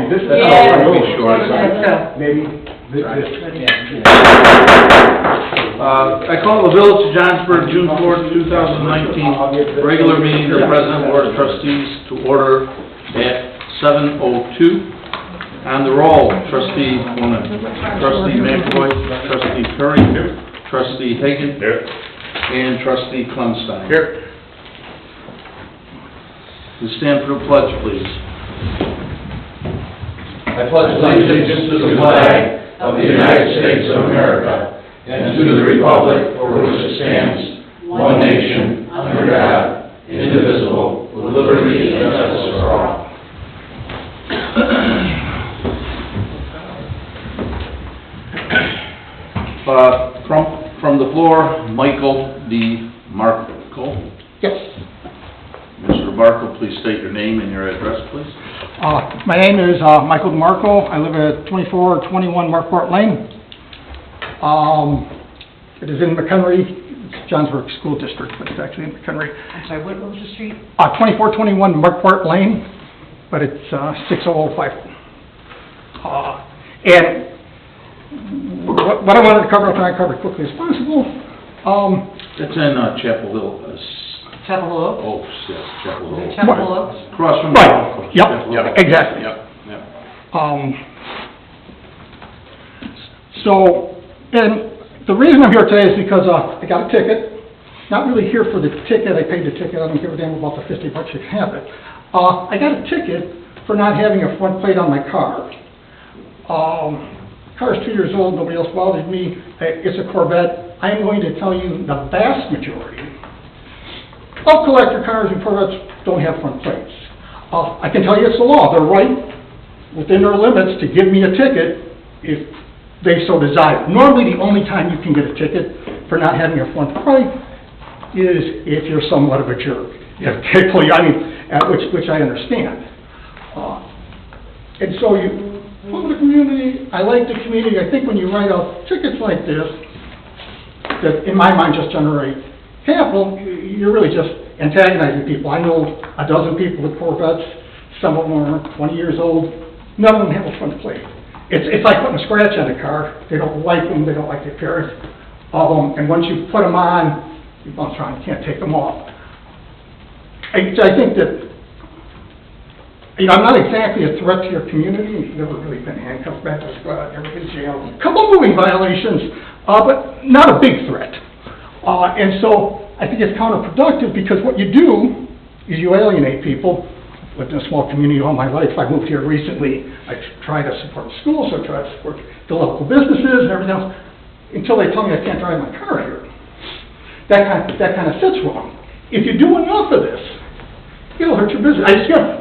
this is. Yeah. Really short. Let's go. Maybe this. I call the Village of Johnsburg, June 4th, 2019, regular meeting of the President Board of Trustees to order at 7:02. On the roll, Trustee Woman, Trustee McAvoy, Trustee Curry, Trustee Hagan, and Trustee Clemstein. Here. We stand for the pledge, please. I pledge allegiance to the flag of the United States of America and to the republic for which it stands, one nation, under God, indivisible, with liberty and justice for all. From the floor, Michael D. Markle. Yes. Mr. Markle, please state your name and your address, please. My name is Michael DeMarco. I live at 2421 Marquardt Lane. It is in McHenry, Johnsburg School District, but it's actually in McHenry. I'm sorry, what was the street? 2421 Marquardt Lane, but it's 6005. And what I wanted to cover, I'll try and cover as quickly as possible. It's in Chapel Hill. Chapel Hill? Oh, yes, Chapel Hill. Chapel Hill? Across from the Right. golf course. Yep. Chapel Hill. Exactly. Yep. So, and the reason I'm here today is because I got a ticket. Not really here for the ticket. I paid the ticket. I don't give a damn about the $50 you can have it. I got a ticket for not having a front plate on my car. Car's 2 years old. Nobody else bothered me. It's a Corvette. I am going to tell you the vast majority of collector cars and Corvettes don't have front plates. I can tell you it's the law. They're right within their limits to give me a ticket if they so desire. Normally, the only time you can get a ticket for not having a front plate is if you're somewhat of a jerk. Which I understand. And so you, for the community, I like the community. I think when you write out tickets like this, that in my mind just generate capital, you're really just antagonizing people. I know a dozen people with Corvettes, some of them are 20 years old, none of them have a front plate. It's like putting a scratch on a car. They don't like them, they don't like the appearance of them, and once you put them on, you bounce around, you can't take them off. I think that, I'm not exactly a threat to your community. You've never really been handcuffed back to the squad, never been jailed. A couple of moving violations, but not a big threat. And so I think it's counterproductive because what you do is you alienate people. I've lived in a small community all my life. I moved here recently. I try to support schools, I try to support the local businesses and everything else until they tell me I can't drive my car here. That kind of sits wrong. If you do enough of this, it'll hurt your business.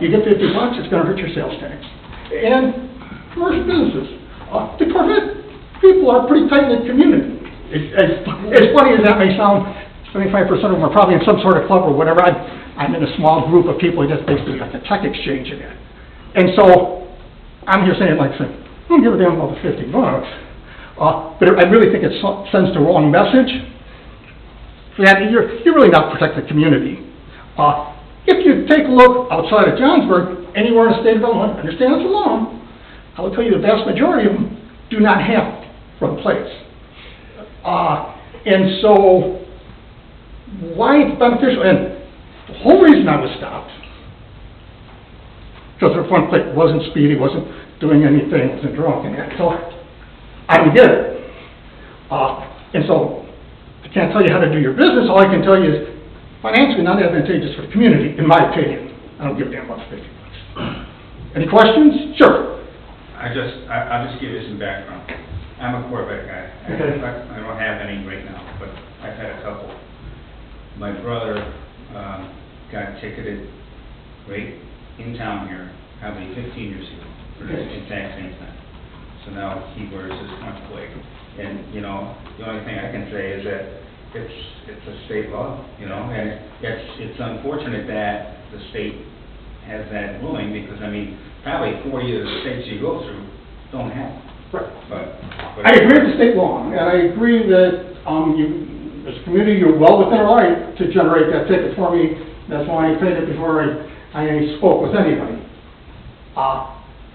You get $50, it's going to hurt your sales tax. And commercial businesses, the Corvette people are a pretty tight-knit community. As funny as that may sound, 75% of them are probably in some sort of club or whatever. I'm in a small group of people who just basically like a tech exchange in it. And so I'm here saying, I don't give a damn about the $50. But I really think it sends the wrong message. You're really not protecting the community. If you take a look outside of Johnsburg, anywhere in the state of Illinois, understand it's a law, I will tell you the vast majority of them do not have front plates. And so, why it's beneficial, and the whole reason I was stopped, because the front plate wasn't speedy, wasn't doing anything, wasn't drunk, and that, so I would get it. And so, I can't tell you how to do your business. All I can tell you is financially not advantageous for the community, in my opinion. I don't give a damn about the $50. Any questions? Sure. I'll just give you some background. I'm a Corvette guy. Okay. I don't have any right now, but I've had a couple. My brother got ticketed right in town here, probably 15 years ago, for the exact same thing. So now he wears his front plate. And, the only thing I can say is that it's a state law, and it's unfortunate that the state has that ruling because, probably 40 of the states you go through don't have it. Right. But I agree with the state law, and I agree that as a community, you're well within our right to generate that ticket for me. That's why I paid it before I spoke with anybody.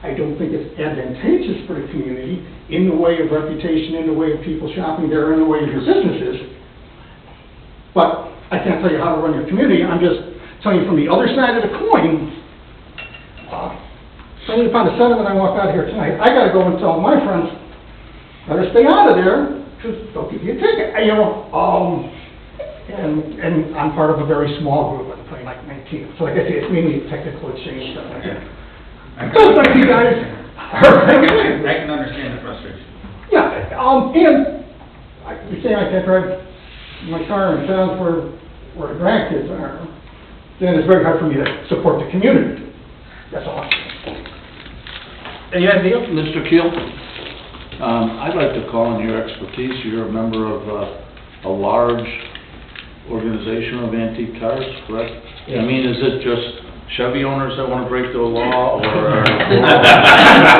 I don't think it's advantageous for the community in the way of reputation, in the way of people shopping there, in the way of your businesses. But I can't tell you how to run your community. I'm just telling you from the other side of the coin. Suddenly upon the sentiment I walk out of here tonight, I gotta go and tell my friends, better stay out of there, because they'll give you a ticket. And I'm part of a very small group, I'm playing like 19. So like I say, it's mainly technical exchange stuff like that. Just like you guys. I can understand the frustration. Yeah, you're saying I can't drive my car in town where the grandkids are, then it's very hard for me to support the community. That's all. Anything else? Mr. Keel? I'd like to call on your expertise. You're a member of a large organization of antique cars, correct? Yeah. I mean, is it just Chevy owners that want to break the law, or?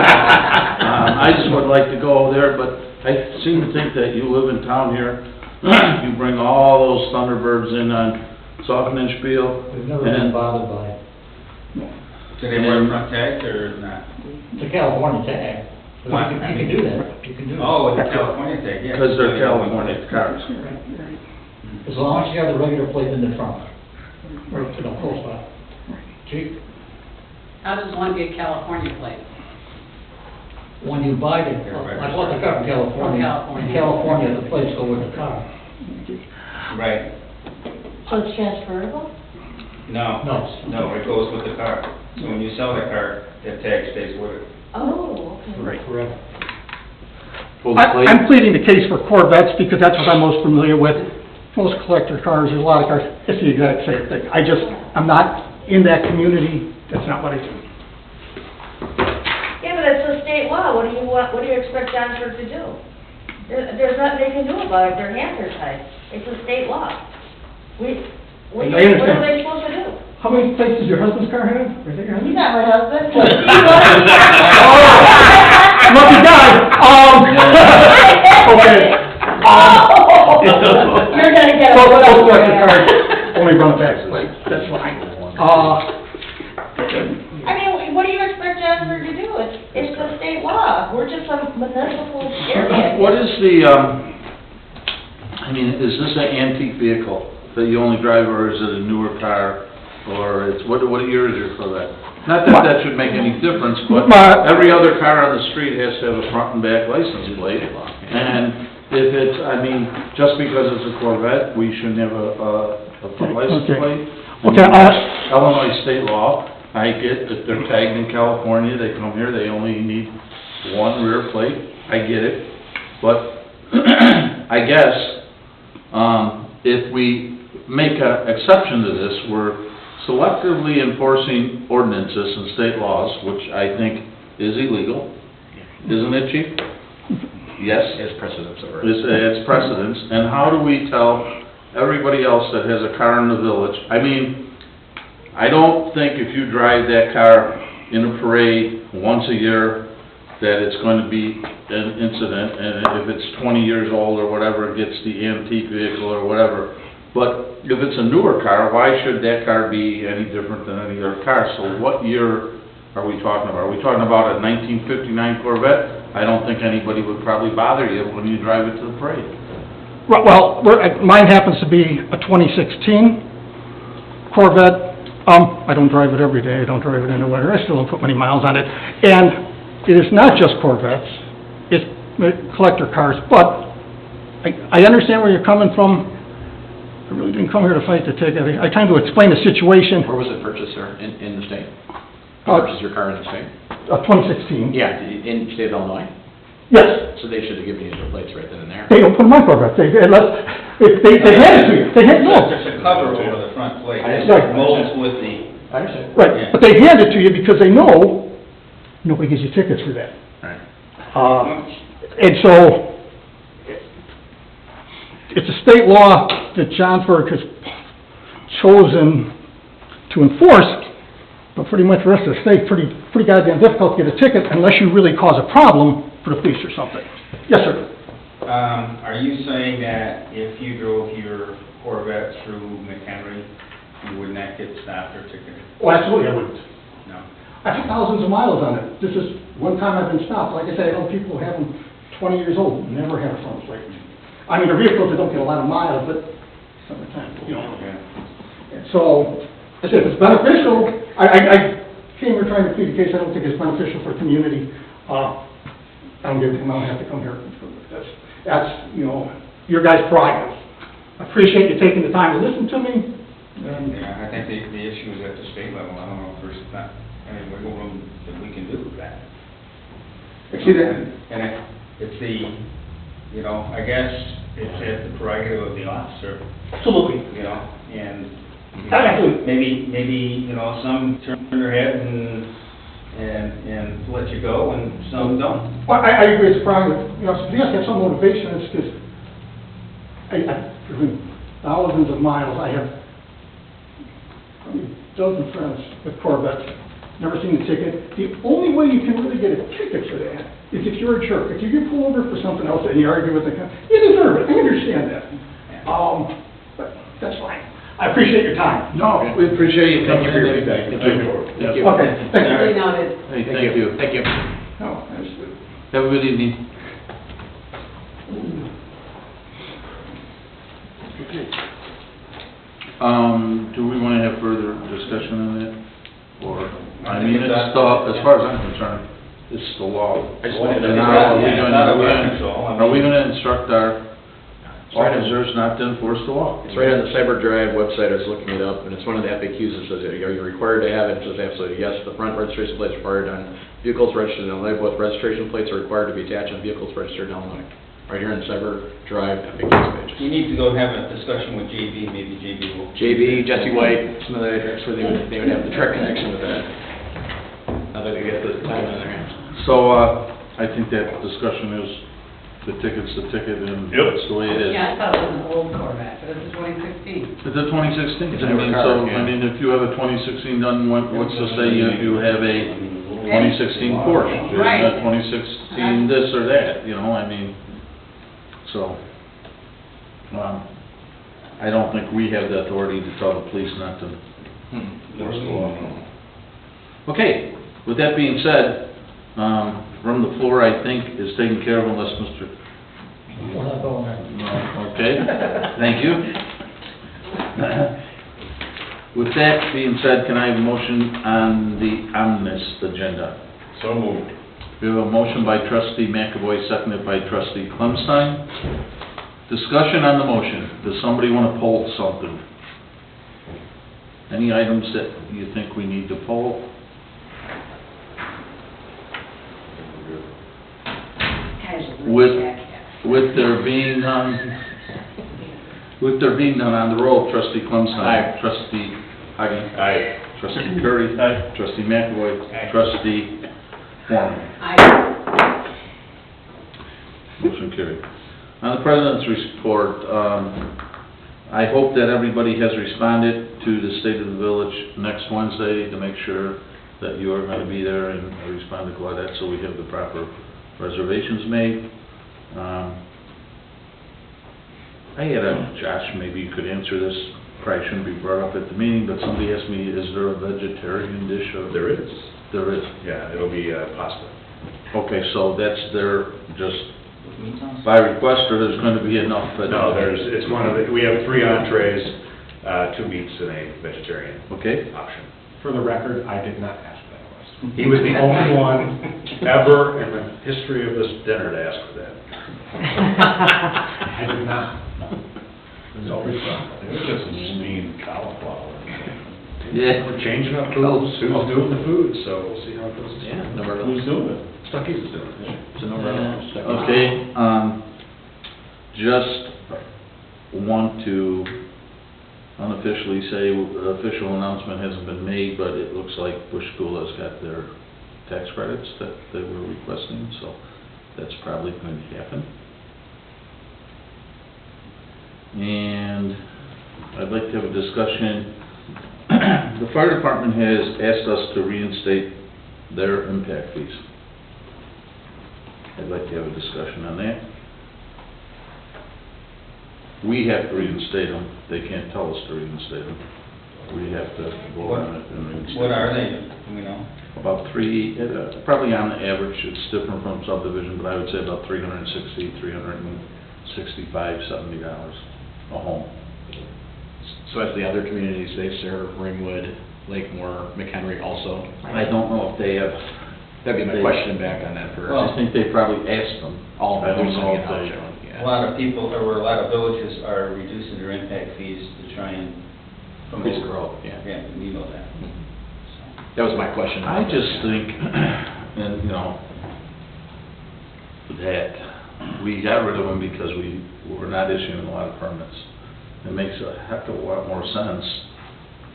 I just would like to go over there, but I seem to think that you live in town here. You bring all those Thunderbirds in on Softenenspiel. We've never been bothered by it. Do they wear front tags or not? It's a California tag. But What? You can do that. You can do that. Oh, it's a California tag, yeah. Because they're California cars. As long as you have the regular plate in the trunk. Or, close by. Chief, How does one get California plates? when you buy the, I bought the car from California. From California. In California, the plates go with the car. Right. So it's transferable? No. No. No, it goes with the car. So when you sell the car, that tag stays with it. Oh, okay. Correct. Full plate? I'm pleading the case for Corvettes because that's what I'm most familiar with. Most collector cars, there's a lot of cars, it's the exact same thing. I'm not in that community, that's not what I do. Yeah, but it's a state law, what do you expect Johnsburg to do? There's nothing they can do about it, their hands are tied, it's a state law. What I understand. are they supposed to do? How many plates does your husband's car have? Is it your He's husband? not my husband. Lucky guy, okay. You're gonna get a... Both collector cars only run a back plate, that's fine. I mean, what do you expect Johnsburg to do? It's the state law, we're just a municipal area. What is the, I mean, is this an antique vehicle that you only drive, or is it a newer car? Or it's, what year is your Corvette? Not that that should make any difference, but every other car on the street has to have a front and back license plate. And if it's, I mean, just because it's a Corvette, we shouldn't have a front license Okay. plate? Okay, Illinois state law, I get that they're tagged in California, they come here, they only need one rear plate, I get it. But I guess, if we make an exception to this, we're selectively enforcing ordinances and state laws, which I think is illegal. Isn't it, Chief? Yes? It's precedence over it. It's precedence, and how do we tell everybody else that has a car in the village? I mean, I don't think if you drive that car in a parade once a year, that it's going to be an incident, and if it's 20 years old or whatever, it gets the antique vehicle or whatever. But if it's a newer car, why should that car be any different than any other car? So what year are we talking about? Are we talking about a 1959 Corvette? I don't think anybody would probably bother you when you drive it to the parade. well, mine happens to be a 2016 Corvette. I don't drive it every day, I don't drive it in the winter, I still don't put many miles on it. And it is not just Corvettes, it's collector cars, but I understand where you're coming from. I really didn't come here to fight the ticket. I tried to explain the situation. Where was it purchased, sir? In the state? Uh, Purchased your car in the state? 2016. Yeah, in the state of Illinois? Yes. So they should have given you the plates right then and there. They don't put them on Corvette. They hand it to you. They hand, no. There's a cover over the front plate, I it understand. molds with the... I understand. Right, but they hand it to you because they know nobody gives you tickets for that. Right. And so, it's a state law that Johnsburg has chosen to enforce, but pretty much the rest of the state, pretty goddamn difficult to get a ticket unless you really cause a problem for the police or something. Yes, sir. Are you saying that if you drove your Corvette through McHenry, you would not get stopped or ticketed? Oh, absolutely, I wouldn't. No. I put thousands of miles on it. This is one time I've been stopped. Like I said, I know people have them 20 years old, never had a front plate. I mean, they're vehicles that don't get a lot of miles, but sometimes, you know. And so, I said, if it's beneficial, I came here trying to plead the case. I don't think it's beneficial for the community. I don't give a damn, I don't have to come here. That's, you know, your guys' prerogative. I appreciate you taking the time to listen to me. Yeah, I think the issue is at the state level. I don't know if there's not any wiggle room that we can do with that. See that? And it's the, you know, I guess it's at the prerogative of the officer, Absolutely. you know, and Absolutely. maybe, you know, some turn their head and let you go, and some don't. Well, I agree, it's probably, you know, you have to have some motivation. It's because I've driven thousands of miles. I have probably a dozen friends with Corvettes, never seen a ticket. The only way you can really get a ticket for that is if you're a jerk. If you get pulled over for something else and you argue with the cop, you deserve it. I understand that. But that's fine. I appreciate your time. No, we appreciate you coming Thank you for your in. feedback. Thank you. Thank you. Okay, thank you. Duly noted. Hey, thank you. Thank you. No, absolutely. Have a good evening. Okay. Do we want to have further discussion on that? Or, I mean, it's the, as far as I'm concerned, it's the law. I just wanted to- And now, are we Yeah. gonna instruct our officers not to enforce the law? It's right on the Cyber Drive website, I was looking it up, and it's one of the FAQs that says, are you required to have it? It says absolutely yes, the front registration plates required on vehicles registered in Illinois, both registration plates are required to be attached on vehicles registered in Illinois. Right here in Cyber Drive FAQs pages. You need to go have a discussion with JB, maybe JB will. JB, Jesse White, some of the, that's where they would have the direct connection with that. Now that they get the time on their hands. So, I think that discussion is, the ticket's the ticket, and that's the way it is. Yeah, I thought it was an old Corvette, but it's a 2016. It's a 2016. It's a I mean, newer car, so, yeah. I mean, if you have a 2016 done, what's to say you have a 2016 Porsche? Right. A 2016 this or that, you know, I mean, so, I don't think we have the authority to tell the police not to enforce the law. Okay, with that being said, from the floor, I think, is taken care of unless Mr. We're not going there. No, okay, thank you. With that being said, can I have a motion on the omnibus agenda? So moved. We have a motion by trustee McAvoy, seconded by trustee Clemstein. Discussion on the motion. Does somebody want to poll something? Any items that you think we need to poll? With there being none, on the roll, trustee Clemstein. Aye. Trustee Hagan. Aye. Trustee Curry. Aye. Trustee McAvoy. Aye. Trustee Foreman. I, Motion carried. On the President's report, I hope that everybody has responded to the State of the Village next Wednesday to make sure that you are going to be there and respond to Claudette, so we have the proper reservations made. I had Josh, maybe you could answer this, probably shouldn't be brought up at the meeting, but somebody asked me, is there a vegetarian dish? There is. There is. Yeah, it'll be pasta. Okay, so that's there just by request, or there's going to be enough? No, it's one of the, we have 3 entrees, 2 meats and a vegetarian Okay. option. For the record, I did not ask that question. He was the only one ever in the history of this dinner to ask for that. I did not. It was always It was just steamed cauliflower. Yeah. We're changing up who's doing the food, so we'll see how it goes. Yeah, number of Who's doing it? Stuckey's is doing it. It's a number of Okay, just want to unofficially say, official announcement hasn't been made, but it looks like Bush School has got their tax credits that they were requesting, so that's probably going to happen. And I'd like to have a discussion. The fire department has asked us to reinstate their impact fees. I'd like to have a discussion on that. We have to reinstate them. They can't tell us to reinstate them. We have to vote on it and reinstate them. What are they? Do we know? About three, probably on average, it's different from subdivision, but I would say about $365, $70 a home. So as the other communities they serve, Ringwood, Lakemore, McHenry also? I don't know if they have, That'd be my question back on that first. I think they probably asked them. All I don't know if they, they, A lot of people, or a lot of villages are reducing their impact fees to try and promote Increase growth. growth, yeah. Yeah, you know that. That was my question. I just think, and, you know, that we got rid of them because we were not issuing a lot of permits. It makes a heck of a lot more sense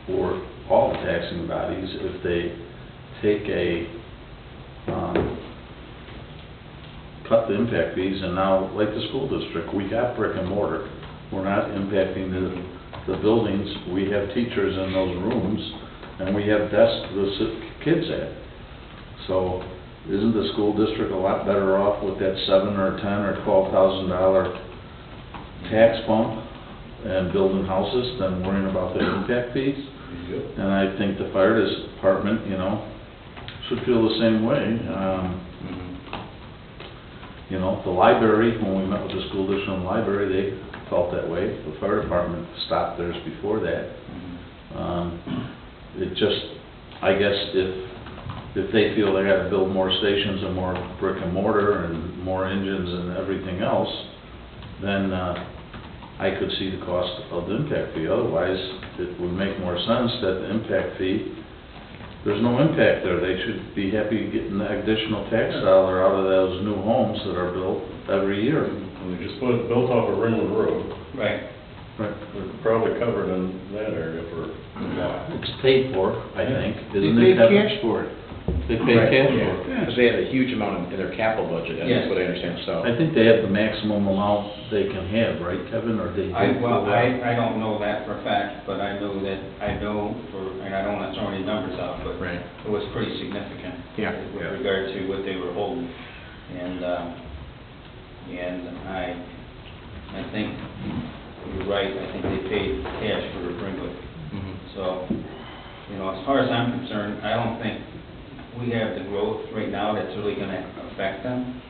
for all the taxing bodies if they take cut the impact fees, and now, like the school district, we got brick and mortar. We're not impacting the buildings. We have teachers in those rooms, and we have desks to sit kids at. So isn't the school district a lot better off with that $7,000 or $10,000 or $12,000 tax bump and building houses than worrying about the impact fees? And I think the fire department, you know, should feel the same way. You know, the library, when we met with the school district and the library, they felt that way. The fire department stopped theirs before that. It just, I guess if they feel they gotta build more stations and more brick and mortar and more engines and everything else, then I could see the cost of the impact fee. Otherwise, it would make more sense that the impact fee, there's no impact there. They should be happy getting the additional tax dollar out of those new homes that are built every year. We just built off of Ringwood Road. Right. Right. We're probably covered in that area for a while. It's paid for, I think, They isn't paid it? Kevin? cash for it. They paid cash for it. Because they have a huge amount in their capital budget, and Yes. that's what I understand, so. I think they have the maximum amount they can have, right, Kevin, or they? I don't know that for a fact, but I know, and I don't want to throw any numbers out, but Right. it was pretty significant. Yeah. With regard to what they were holding. And I think you're right, I think they paid cash for Ringwood. Mhm. So, you know, as far as I'm concerned, I don't think we have the growth right now that's really gonna affect them.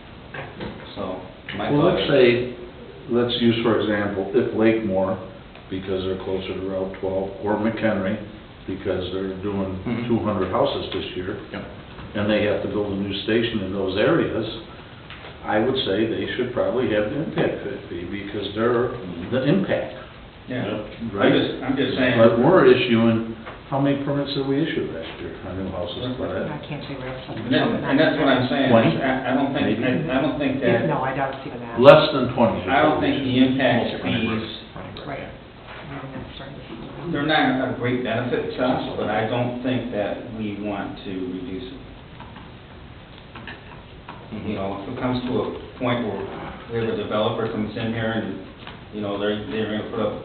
So, my Well, thought let's is... say, let's use for example, if Lakemore, because they're closer to Route 12, or McHenry, because they're doing Mhm. 200 houses this year, Yep. and they have to build a new station in those areas, I would say they should probably have the impact fee, because they're the impact, Yeah, right? I'm just saying... But we're issuing, how many permits did we issue last year on new houses, but I can't say we're And that's what I'm saying. 20? I don't think, Maybe. I don't think that... No, I don't see that. less than 20. I don't think the impact fees, Right. That's starting to see. they're not a great benefit to us, but I don't think that we want to reduce it. You know, if it comes to a point where we have a developer comes in here and, you know, they're gonna put up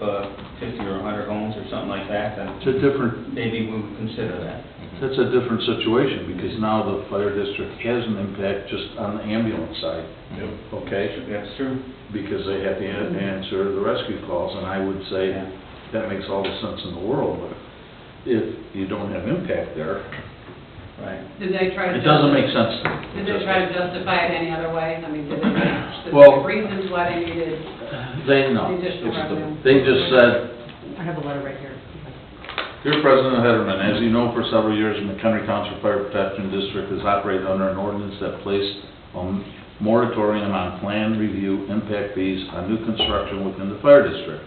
50 or 100 homes or something like that, then It's a different, maybe we would consider that. that's a different situation, because now the fire district has an impact just on the ambulance side, okay? That's true. Because they have to answer the rescue calls, and I would say Yeah. that makes all the sense in the world, but if you don't have impact there, Right. Did they try to? it doesn't make sense to me. Did they try to justify it any other way? I mean, did they have Well- specific reasons why they needed They know. the additional revenue? They just said, I have a letter right here. Dear President Hederman, as you know, for several years, the McHenry Township Fire Protection District has operated under an ordinance that placed a moratorium on plan review impact fees on new construction within the fire district.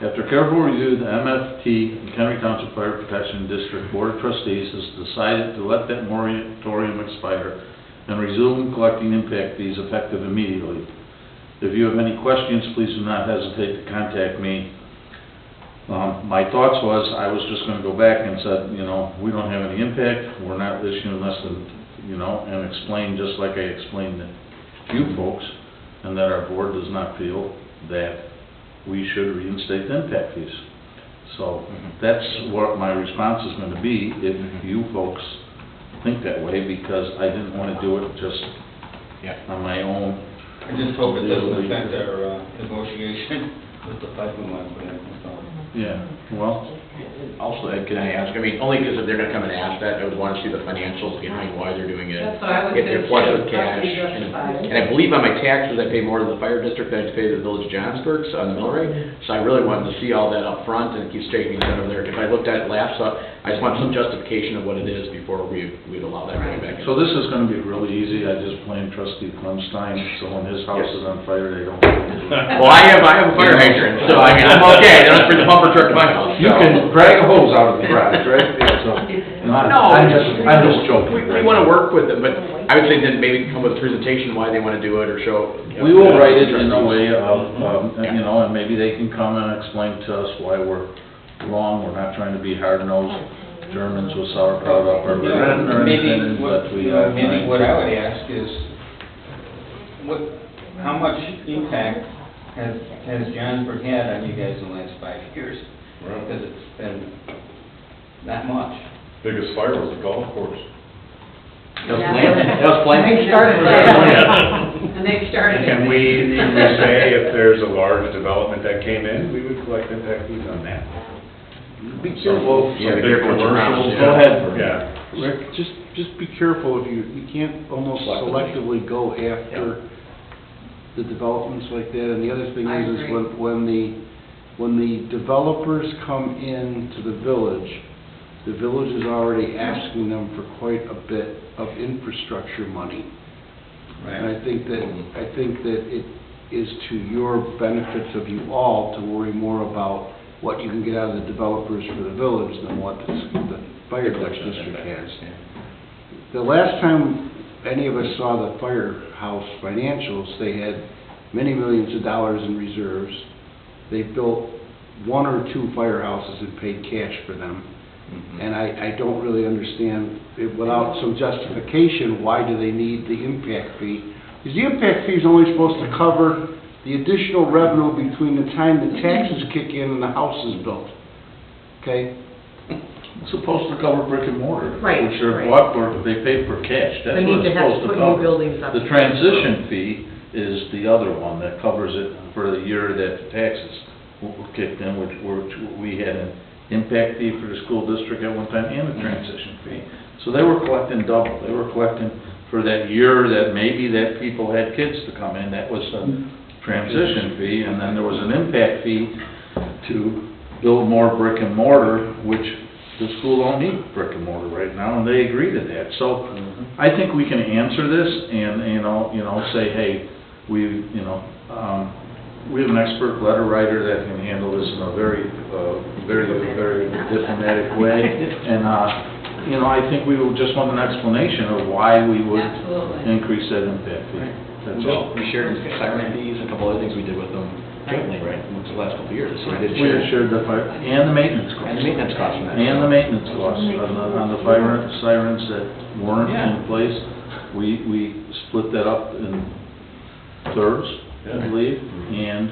After careful review, the MFT, McHenry Township Fire Protection District Board of Trustees, has decided to let that moratorium expire and resume collecting impact fees effective immediately. If you have any questions, please do not hesitate to contact me. My thoughts was, I was just gonna go back and said, you know, we don't have any impact, we're not issuing less than, you know, and explain just like I explained to you folks, and that our board does not feel that we should reinstate the impact fees. So, that's what my response is gonna be, if you folks think that way, because I didn't wanna do it just on my own. I just hope it doesn't affect our negotiation with the pipe we want to put in. That's all. Yeah, well, Also, Ed, can I ask, I mean, only because if they're gonna come and ask that, I would wanna see the financials behind why they're doing it. That's what I would If they're think, flush too. with cash. Must be justified. And I believe on my taxes, I pay more to the fire district than I pay to the village of Johnsburg, so on the mill rate. So I really wanted to see all that up front and keep straightening it over there. If I looked at it last, I just want some justification of what it is before we'd allow that going back in. So this is gonna be really easy, I just blame trustee Clemstein, so when his house is on fire, they don't. Well, I have a fire hydrant, so I mean, I'm okay, they don't bring the pumper truck to my house, You so. can drag a hose out of the garage, right? Yeah, so, I'm just joking. We wanna work with them, but I would say then maybe come with a presentation why they wanna do it or show. We will write it in a way of, you know, and maybe they can come and explain to us why we're wrong, we're not trying to be hard-nosed Germans with sauerkraut up our rear end or anything, but we are Maybe trying what I to. would ask is, how much impact has Johnsburg had on you guys in the last 5 years? Because it's been not much. Biggest fire was the golf course. That was planned. They started that. And they started it. And we say if there's a large development that came in, we would collect impact fees on that. Be careful. Yeah, be Big careful what you commercials, pronounce, Go yeah. ahead. Yeah. Rick, just be careful if you can't almost selectively go after the developments like that. And the other thing I is agree. when the developers come into the village is already asking them for quite a bit of infrastructure money. And I think that it is to your benefits of you all to worry more about what you can get out of the developers for the village than what the fire district has. The last time any of us saw the firehouse financials, they had many millions of dollars in reserves. They built 1 or 2 firehouses and paid cash for them. And I don't really understand, without some justification, why do they need the impact fee? Because the impact fee is only supposed to cover the additional revenue between the time the taxes kick in and the house is built. Okay? It's supposed to cover brick and mortar. Right, Which are right. bought for, they pay for cash, that's They what need it's to have supposed to to put new cover. buildings up. The transition fee is the other one that covers it for the year that the taxes were kicked in, which we had an impact fee for the school district at one time and a transition fee. So they were collecting double, they were collecting for that year that maybe that people had kids to come in, that was a transition fee, and then there was an impact fee to build more brick and mortar, which the school don't need brick and mortar right now, and they agree to that. So I think we can answer this and, you know, say, hey, we have an expert letter writer that can handle this in a very diplomatic way. And, you know, I think we would just want an explanation of why we would Absolutely. increase that impact fee. That's all. We shared siren fees and a couple other things we did with them jointly, right, in the last couple of years, so we did We share. shared the fire, and the maintenance costs. And the maintenance costs from that. And the maintenance costs on the fire sirens that weren't Yeah. in place. We split that up in thirds, I believe, and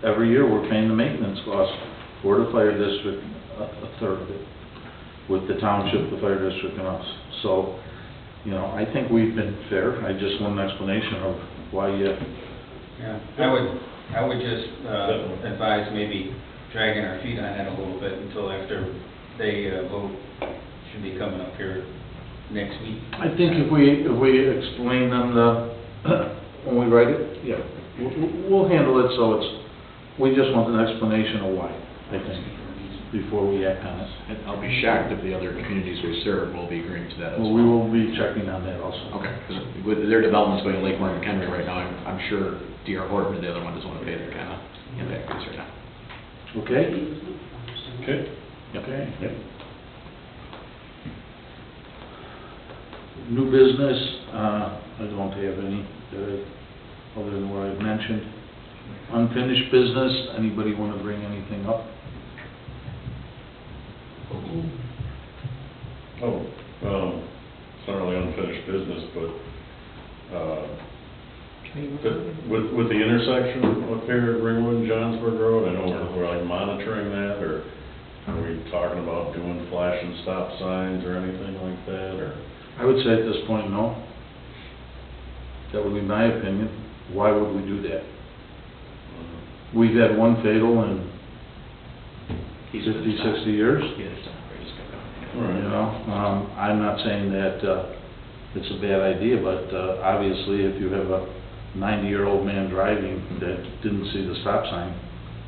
every year, we're paying the maintenance costs for the fire district, a third of it, with the township, the fire district, and us. So, you know, I think we've been fair, I just want an explanation of why you... Yeah, I would just advise maybe dragging our feet on that a little bit until after they vote, should be coming up here next week. I think if we explain them when we write it, yeah, we'll handle it so we just want an explanation of why, I think, before we act on it. And I'll be shocked if the other communities we serve will be agreeing to that as well. Well, we will be checking on that also. Okay, because with their developments going to Lake Warren and McHenry right now, I'm sure D.R. Horton and the other one doesn't want to pay their kind of impact fees right now. Okay? Okay. Okay. New business, I don't have any, other than what I've mentioned. Unfinished business, anybody want to bring anything up? It's not really unfinished business, but, with the intersection up here at Ringwood and Johnsburg Road, I know we're like monitoring that, or are we talking about doing flashing stop signs or anything like that, or? I would say at this point, no. That would be my opinion. Why would we do that? We've had one fatal in 50, 60 years. You Right. know, I'm not saying that, it's a bad idea, but, obviously, if you have a 90-year-old man driving that didn't see the stop sign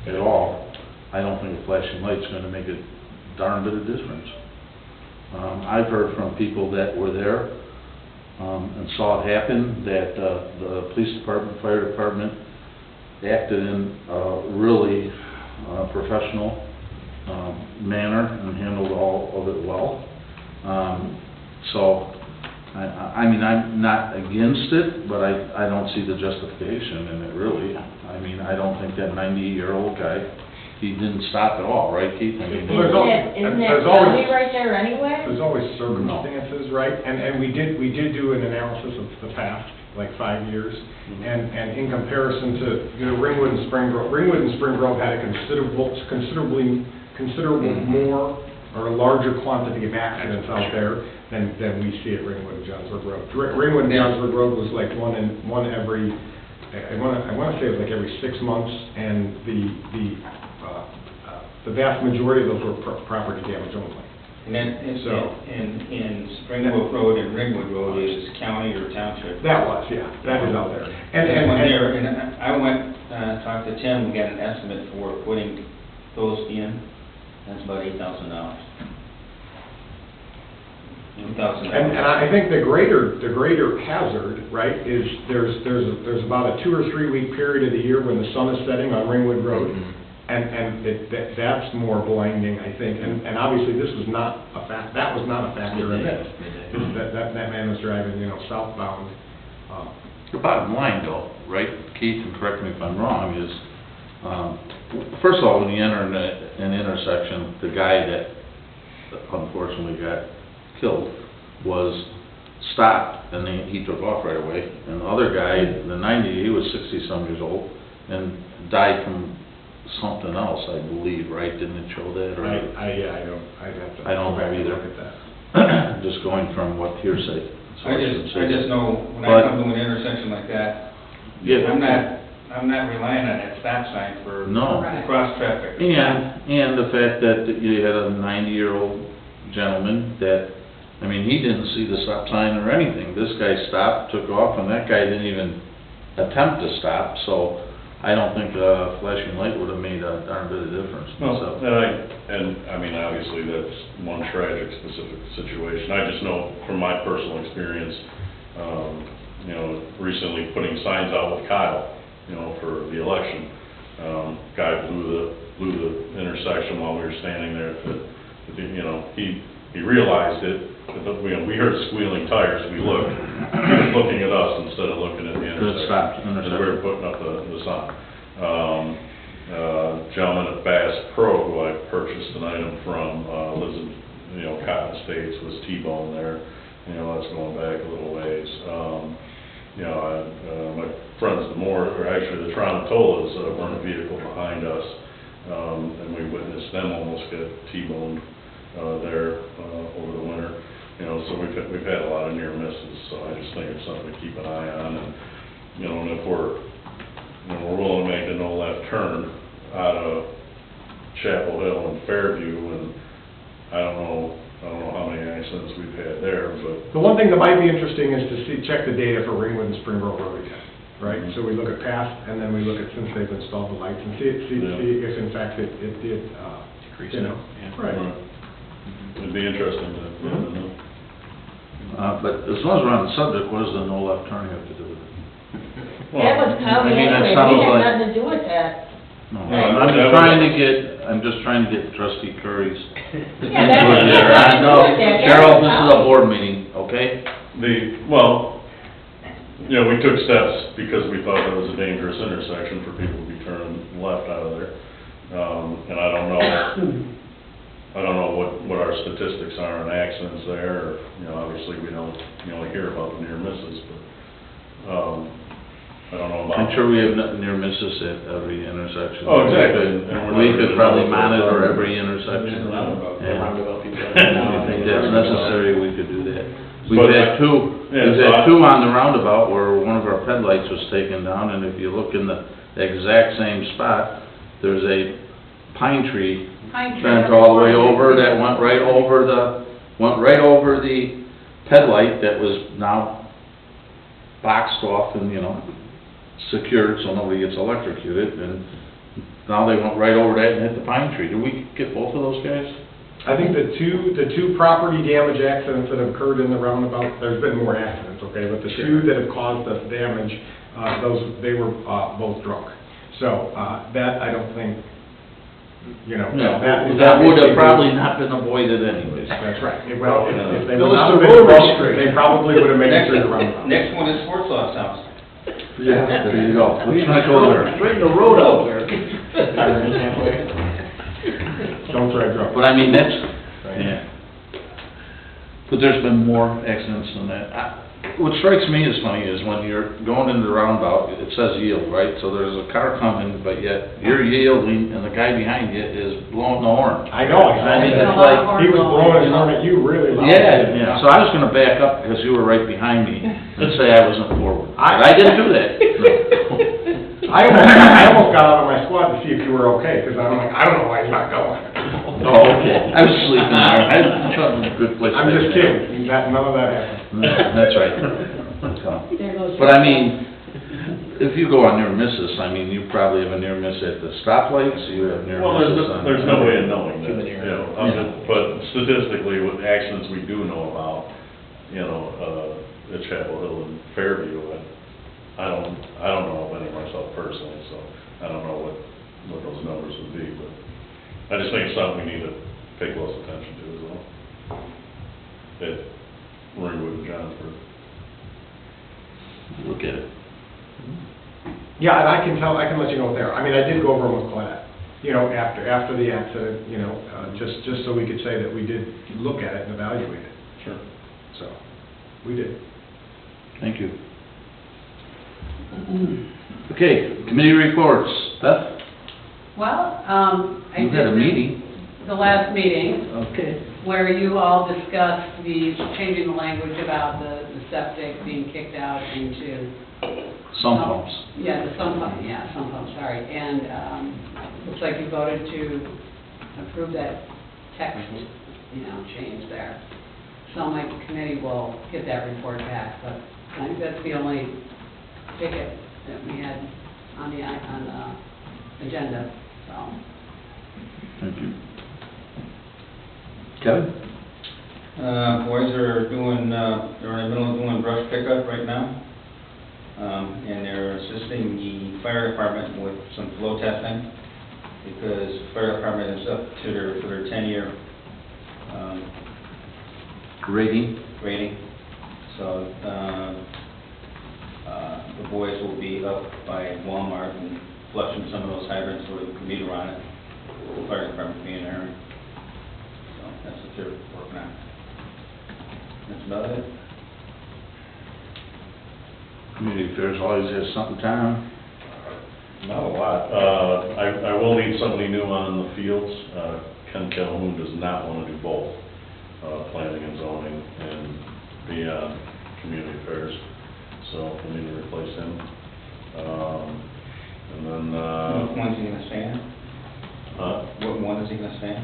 at all, I don't think a flashing light's gonna make a darn bit of difference. I've heard from people that were there, and saw it happen, that, the police department, fire department acted in a really, professional, manner and handled all of it well. So, I mean, I'm not against it, but I don't see the justification in it, really. I mean, I don't think that 90-year-old guy, he didn't stop at all, right, Keith? I mean, Isn't it there's always- county right there anyway? There's always circumstances, right? And we did do an analysis of the past, like 5 years, and in comparison to, you know, Ringwood and Spring Grove had a considerable more or a larger quantity of accidents out there than we see at Ringwood and Johnsburg Road. Ringwood and Johnsburg Road was like one every, I wanna say it was like every 6 months, and the vast majority of those were property damage only. And then, So- in Springwood Road and Ringwood Road is county or township? That was, yeah, that is out there. And when there, and I went, talked to Tim, we got an estimate for putting those in, that's about $8,000. $8,000. And I think the greater hazard, right, is there's about a 2 or 3 week period of the year when the sun is setting on Ringwood Road. And that's more blinding, I think, and obviously this was not that was not a factor in this. That man was driving, you know, southbound. the bottom line though, right, Keith, and correct me if I'm wrong, is, first of all, when you enter an intersection, the guy that unfortunately got killed was stopped, and he took off right away. And the other guy, the 90, he was 60-some years old, and died from something else, I believe, right? Didn't it show that? Or I'd have to. I don't go back know and either. Look at that. Just going from what hearsay. I just know, when I But- come to an intersection like that, Yeah. I'm not relying on that stop sign for No. Right. cross traffic. And the fact that you had a 90-year-old gentleman that, I mean, he didn't see the stop sign or anything. This guy stopped, took off, and that guy didn't even attempt to stop, so I don't think a flashing light would have made a darn bit of difference. No, So- and I mean, obviously, that's one tragic specific situation. I just know from my personal experience, you know, recently putting signs out with Kyle, you know, for the election. Guy blew the intersection while we were standing there. You know, he realized it. We heard squealing tires. We looked. He was looking at us instead of looking at the intersection. stop, And we intersection. were putting up the sign. Gentleman at Bass Pro, who I purchased an item from, lives in, you know, Cotton Estates, was T-bone there. You know, that's going back a little ways. You know, my friends, the Trontolas, were in a vehicle behind us, and we witnessed them almost get T-boned, there, over the winter. You know, so we've had a lot of near misses, so I just think it's something to keep an eye on. And, you know, and if we're willing to make a no left turn out of Chapel Hill and Fairview, and I don't know how many accidents we've had there, but. The one thing that might be interesting is to check the data for Ringwood and Spring Grove Road again, right? So we look at past, and then we look at since they've installed the lights, and see if in fact it did, Decrease you know. it, Right. It'd be interesting to know. But as long as we're on the subject, what does the no left turn have to do with it? That was county I mean, that anyway, we sounds had like- nothing to do with that. No, Yeah, I'm that just trying to get trustee Curry's Yeah, that input was there. I nothing to do know, with that. That Cheryl, was this is a county. board meeting, okay? Well, you know, we took steps because we thought that was a dangerous intersection for people to be turning left out of there. And I don't know what our statistics are on accidents there, or, you know, obviously we only hear about the near misses, but, I don't know about. I'm sure we have near misses at every intersection. Oh, exactly. We could probably monitor every intersection. Roundabout, Yeah. roundabout people. If you think that's necessary, we could do that. We've But had two on the roundabout where one of our headlights was taken down, and if you look in the exact same spot, there's a pine tree Pine tree. bent all the way over, that went right over the headlight that was now boxed off and, secured so nobody gets electrocuted, and now they went right over that and hit the pine tree. Did we get both of those guys? I think the two property damage accidents that have occurred in the roundabout, there's been more accidents, okay, but the two that have caused us damage, they were both drunk. So, that I don't think, That would have probably not been avoided anyways. That's right. Well, if they Those would not are have been road drunk, they probably would have made it through the roundabout. Next one is Sports Law's house. Yeah, there you go. Let's not go there. Straighten the road out there. Don't drive drunk. But I mean, yeah. But there's been more accidents than that. What strikes me as funny is when you're going into the roundabout, it says yield, right? So there's a car coming, but yet you're yielding and the guy behind you is blowing the horn. I know, I mean, There's a it's lot like, of horn he was blowing his blowing. horn at you really loud. yeah, so I was gonna back up because you were right behind me and say I wasn't forward. But I didn't do that. I almost got out of my squad to see if you were okay, because I'm like, I don't know why you're not going. Oh, okay. I was sleeping there. I thought it was a good place. I'm to just stay. kidding, none of that happened. No, that's right. So, but I mean, if you go on near misses, I mean, you probably have a near miss at the stoplights, you have near Well, misses on. there's no way of knowing that, Human error. but statistically, with accidents we do know about, at Chapel Hill and Fairview, I don't know of any myself personally, so I don't know what those numbers would be, but I just think it's something we need to pay close attention to as well. At Ringwood and Johnsburg. Look at it. Yeah, and I can let you know there. I mean, I did go over with Claudette, after the accident, just so we could say that we did look at it and evaluate it. Sure. So, we did. Thank you. Okay, committee reports. Beth? Well, I You had a did meeting. the last meeting Okay. where you all discussed changing the language about the septic being kicked out into. Sump pumps. Yeah, the sump pump, sorry. And, looks like you voted to approve that text, change there. So my committee will get that report back, but I think that's the only ticket that we had on the agenda, so. Thank you. Kevin? Boys are doing, they're in the middle of doing brush pickup right now. And they're assisting the fire department with some flow testing, because the fire department is up to their 10-year, Rating? rating. So, the boys will be up by Walmart and flushing some of those hydrants with a meter on it. The fire department being there. So that's what they're working on. That's about it. Community affairs always has something, Tom. Not a lot. I will need somebody new on the fields. Ken Calhoun does not want to do both, planning and zoning and beyond community affairs. So we need to replace him. And then, What one's he gonna stay in? What one is he gonna stay in?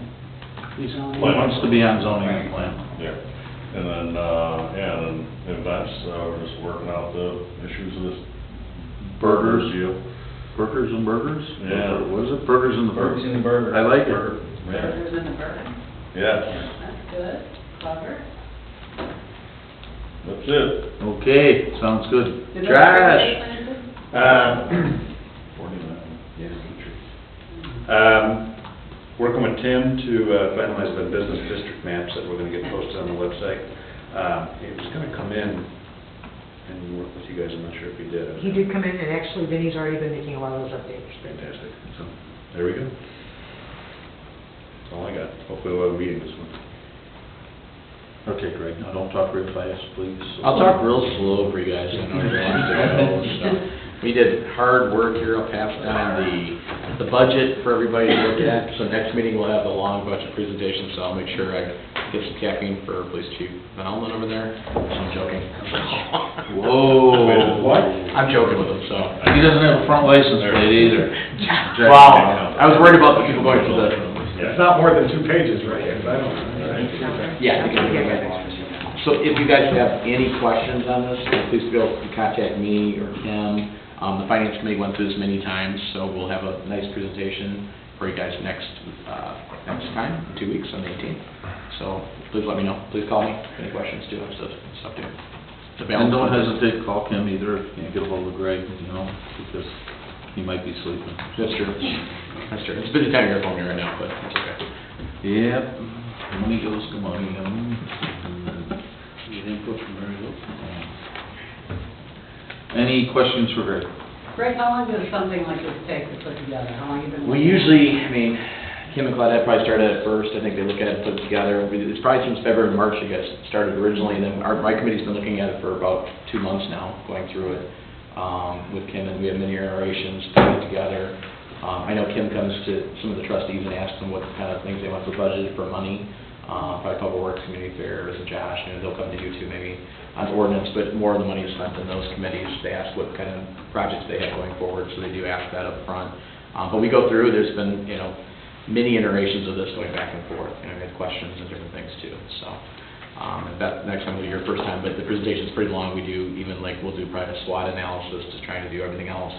He wants to be on zoning and plan. yeah. And then, and then events, we're just working out the issues of this burgers deal. Burgers and burgers? Yeah. What is it? Burgers and the Burgers in burgers? the burger. I like it. Yeah. Burgers in the burger. Yeah, That's good, clever. that's it. Okay, sounds good. Did those birthday Josh? plans in? 49. Working with Tim to finalize the business district maps that we're gonna get posted on the website. It was gonna come in and work with you guys, I'm not sure if he did. He did come in, and actually Vinnie's already been making a lot of those updates. Fantastic. So, there we go. That's all I got. Hopefully we'll have a meeting this month. Okay, Greg, now don't talk real fast, please. I'll talk real slow for you guys, I know you're wanting to go, so. We did hard work here, I'll pass down the budget for everybody to look at. So next meeting we'll have the long budget presentation, so I'll make sure I get some caffeine for Police Chief Van Allen over there. I'm joking. Whoa. What? I'm joking with him, so. He doesn't have a front license plate either. Wow, I was worried about the people going through the, It's not more than 2 pages, right? I don't, yeah. So if you guys have any questions on this, please feel free to contact me or Kim. The finance committee went through this many times, so we'll have a nice presentation for you guys next time, in 2 weeks, on the 18th. So please let me know, please call me, if any questions too, and stuff too. And don't hesitate to call Kim either, if you can't get a hold of Greg, because he might be sleeping. That's true. That's true. It's a busy time of year for me right now, but it's okay. Yep, money goes to money, get input from everybody. Any questions for Greg? Greg, how long does something like this take to put together? How long have you been? We working on it? usually, Kim and Claudette probably started at first. I think they look at it, put it together. It's probably since February, March you guys started originally, and then my committee's been looking at it for about 2 months now, going through it with Kim, and we have many iterations, put it together. I know Kim comes to some of the trustees and asks them what kind of things they want for budget for money, probably Public Works, Community Affairs, and Josh, they'll come to you too maybe on ordinance, but more of the money is spent in those committees. They ask what kind of projects they have going forward, so they do ask that up front. But we go through, there's been, many iterations of this going back and forth, we had questions and different things too, so. That next time will be your first time, but the presentation's pretty long. We do we'll do probably a SWOT analysis to try to do everything else,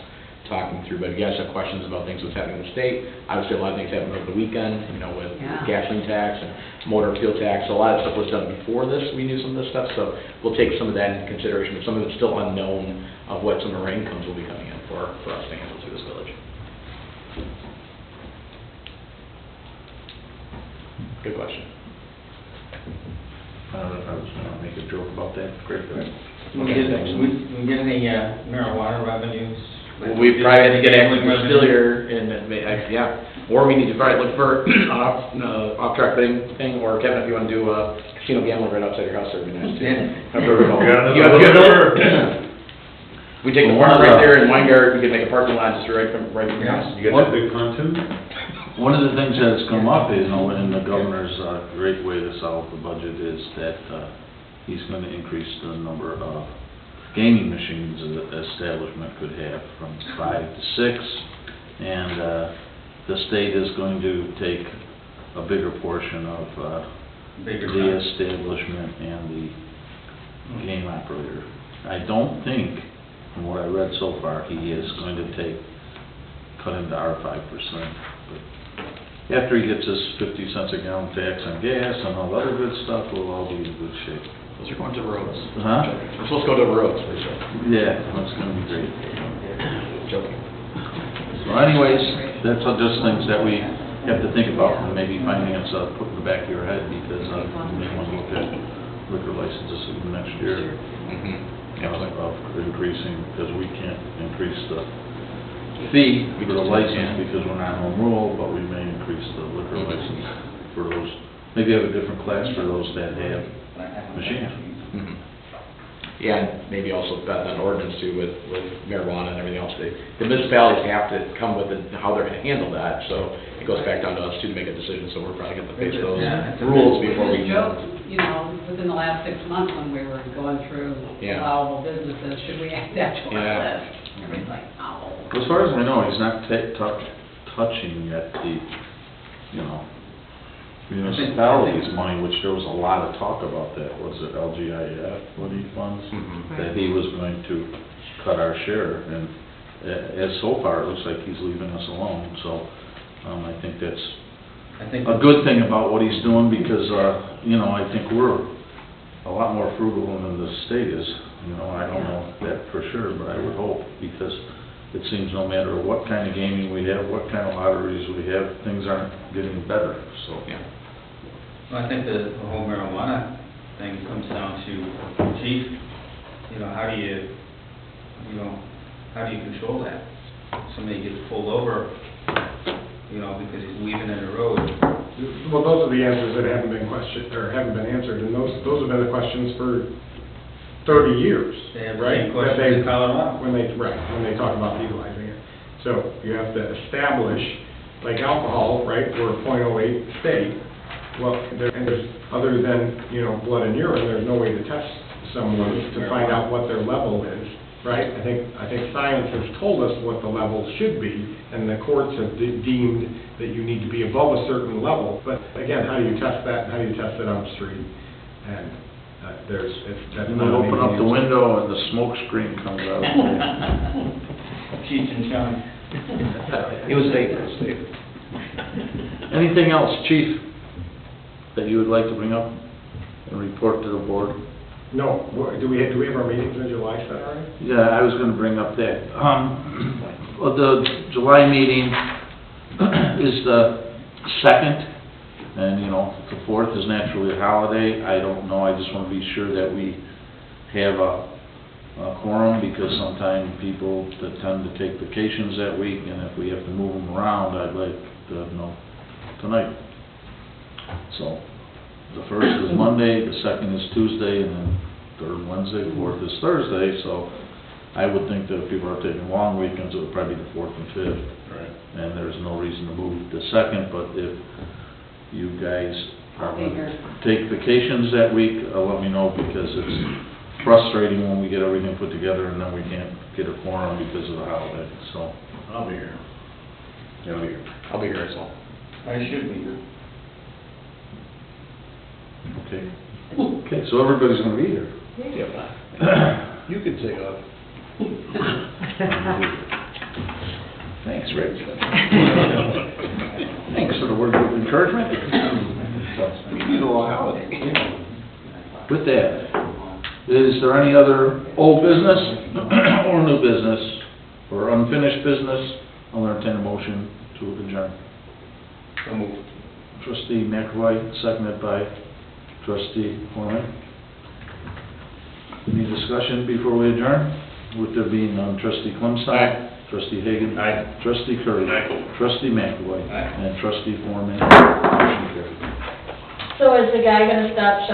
talking through. But if you guys have questions about things that's happening in the state, obviously a lot of things happened over the weekend, with gasoline tax and motor fuel tax. So a lot of stuff was done before this. We knew some of this stuff, so we'll take some of that into consideration. But some of it's still unknown of what some of our incomes will be coming in for us to handle through this village. Good question. I was gonna make a joke about that, Greg. We get any marijuana revenues? We probably had to get actually still here, and or we need to probably look for off-track thing, or Kevin, if you want to do casino gambling right outside your house, that'd be nice too. You have good number. We take the park right there in Weingart, we could make a parking lot just right from your house. You got that big pontoon? One of the things that's come up is, in the governor's great way to solve the budget is that he's going to increase the number of gaming machines an establishment could have from 5 to 6, and the state is going to take a bigger portion of the establishment and the game operator. I don't think, from what I read so far, he is going to cut him to our 5%. After he gets his 50 cents a gallon tax on gas and all the other good stuff, we'll all be in good shape. Those are going to roads. Huh? We're supposed to go to roads, for sure. Yeah, that's gonna be great. Joking. So anyways, that's just things that we have to think about, and maybe finance put in the back of your head, because you may want to look at liquor licenses next year. Of increasing, because we can't increase the fee for the license because we're not home rule, but we may increase the liquor license for those, maybe have a different class for those that have machines. Yeah, and maybe also that ordinance too with marijuana and everything else. The municipalities have to come with how they're gonna handle that, so it goes back down to us too to make a decision, so we're probably gonna face those rules before we. We joked, within the last 6 months when we were going through allowable businesses, should we add that to our list? Everybody's like, oh. As far as I know, he's not touching yet the, municipalities' money, which there was a lot of talk about that. Was it LGIF, what he funds? That he was going to cut our share, and as so far, it looks like he's leaving us alone. So I think that's a good thing about what he's doing, because, I think we're a lot more frugal than the state is. I don't know that for sure, but I would hope, because it seems no matter what kind of gaming we have, what kind of lotteries we have, things aren't getting better, so. Well, I think the whole marijuana thing comes down to, chief, how do you control that? Somebody gets pulled over, because he's weaving in the road. Well, those are the answers that haven't been questioned, or haven't been answered, and those have been the questions for 30 years, They have the right? same questions in Colorado. When they talk about legalizing it. So you have to establish, like alcohol, right, we're a .08 state. Well, there's, other than, blood and urine, there's no way to test someone to find out what their level is. right? I think science has told us what the levels should be, and the courts have deemed that you need to be above a certain level. But again, how do you test that, and how do you test it on the street? And that's And not then an open up easy the answer. window and the smoke screen comes out. Cheech and Chong. It was safe, it was safe. Anything else, chief, that you would like to bring up and report to the board? No, do we have our meetings in July set already? Yeah, I was gonna bring up that. Well, the July meeting is the 2nd, and, you know, the 4th is naturally a holiday. I don't know, I just wanna be sure that we have a quorum, because sometimes people that tend to take vacations that week, and if we have to move them around, I'd like to know tonight. So, the 1st is Monday, the 2nd is Tuesday, and then 3rd Wednesday, 4th is Thursday, so I would think that if people are taking long weekends, it would probably be the 4th and 5th. Right. And there's no reason to move the 2nd, but if you guys are I'll be here. take vacations that week, let me know, because it's frustrating when we get everything put together and then we can't get a quorum because of the holiday, so. I'll be here. Yeah, I'll be here as well. I should be here. Okay. Okay, so everybody's gonna be here. You could take off. Thanks, Rick. Thanks for the word of encouragement. We need a little holiday. With that, is there any other old business or new business or unfinished business? I'll entertain a motion to adjourn. So moved. Trustee McAvoy, seconded by trustee Foreman. Any discussion before we adjourn? With there being none, trustee Clemstow? Aye. Trustee Hagan? Aye. Trustee Curry? Aye. Trustee McAvoy? Aye. And trustee Foreman? Motion carried. So is the guy gonna stop